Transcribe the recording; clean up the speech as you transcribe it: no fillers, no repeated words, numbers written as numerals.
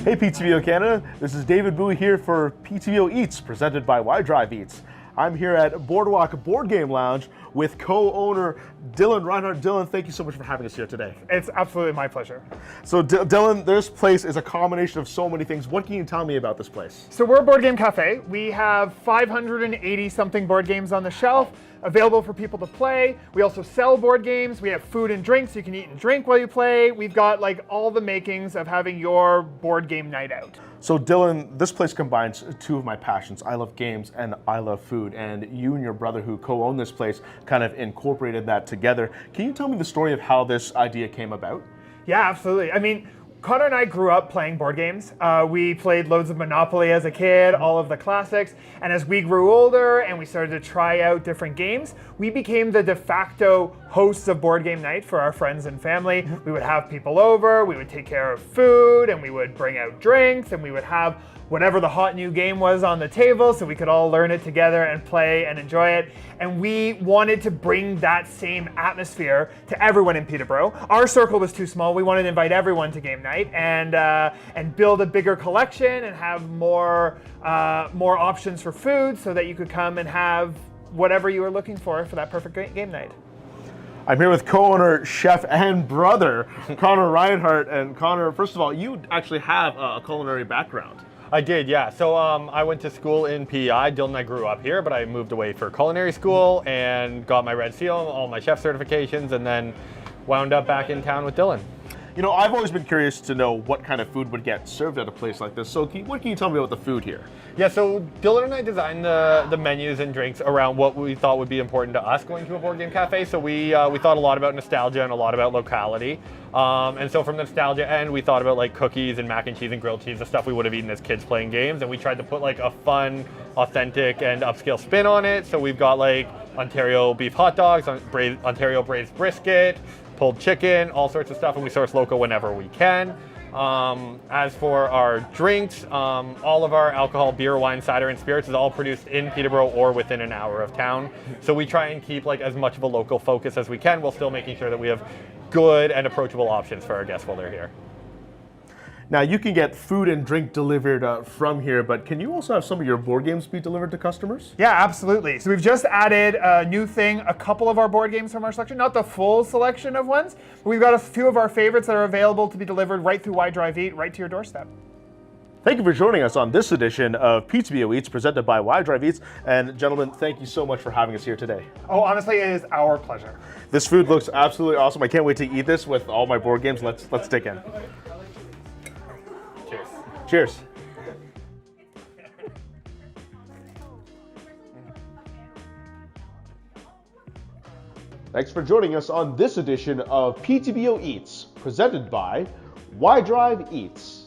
Hey PTBO Canada, this is David Bowie here for PTBO Eats, presented by Y Drive Eats. I'm here at Boardwalk Board Game Lounge with co-owner Dylan Reinhardt. Dylan, thank you so much for having us here today. It's absolutely my pleasure. So Dylan, this place is a combination of so many things. What can you tell me about this place? So we're a board game cafe. We have 580 something board games on the shelf available for people to play. We also sell board games. We have food and drinks. You can eat and drink while you play. We've got like all the makings of having your board game night out. So Dylan, this place combines two of my passions. I love games and I love food. And you and your brother who co-own this place kind of incorporated that together. Can you tell me the story of how this idea came about? Yeah, absolutely. I mean, Connor and I grew up playing board games. We played loads of Monopoly as a kid, all of the classics. And as we grew older and we started to try out different games, we became the de facto hosts of board game night for our friends and family. We would have people over, we would take care of food, and we would bring out drinks, and we would have whatever the hot new game was on the table so we could all learn it together and play and enjoy it. And we wanted to bring that same atmosphere to everyone in Peterborough. Our circle was too small. We wanted to invite everyone to game night and build a bigger collection and have more options for food so that you could come and have whatever you were looking for that perfect game night. I'm here with co-owner, chef, and brother, Connor Reinhardt. And Connor, first of all, you actually have a culinary background. I did, yeah. So I went to school in PEI. Dylan and I grew up here, but I moved away for culinary school and got my Red Seal, all my chef certifications, and then wound up back in town with Dylan. You know, I've always been curious to know what kind of food would get served at a place like this. So what can you tell me about the food here? Yeah, so Dylan and I designed the menus and drinks around what we thought would be important to us going to a board game cafe. So we thought a lot about nostalgia and a lot about locality. And so from the nostalgia end, we thought about like cookies and mac and cheese and grilled cheese, the stuff we would have eaten as kids playing games. And we tried to put like a fun, authentic, and upscale spin on it. So we've got like Ontario beef hot dogs, Ontario braised brisket, pulled chicken, all sorts of stuff, and we source local whenever we can. As for our drinks, all of our alcohol, beer, wine, cider, and spirits is all produced in Peterborough or within an hour of town. So we try and keep like as much of a local focus as we can while still making sure that we have good and approachable options for our guests while they're here. Now, you can get food and drink delivered from here, but can you also have some of your board games be delivered to customers? Yeah, absolutely. So we've just added a new thing, a couple of our board games from our selection, not the full selection of ones, but we've got a few of our favorites that are available to be delivered right through Y Drive Eat, right to your doorstep. Thank you for joining us on this edition of PTBO Eats, presented by Y Drive Eats. And gentlemen, thank you so much for having us here today. Oh, honestly, it is our pleasure. This food looks absolutely awesome. I can't wait to eat this with all my board games. Let's dig in. Cheers. Thanks for joining us on this edition of PTBO Eats, presented by Y Drive Eats.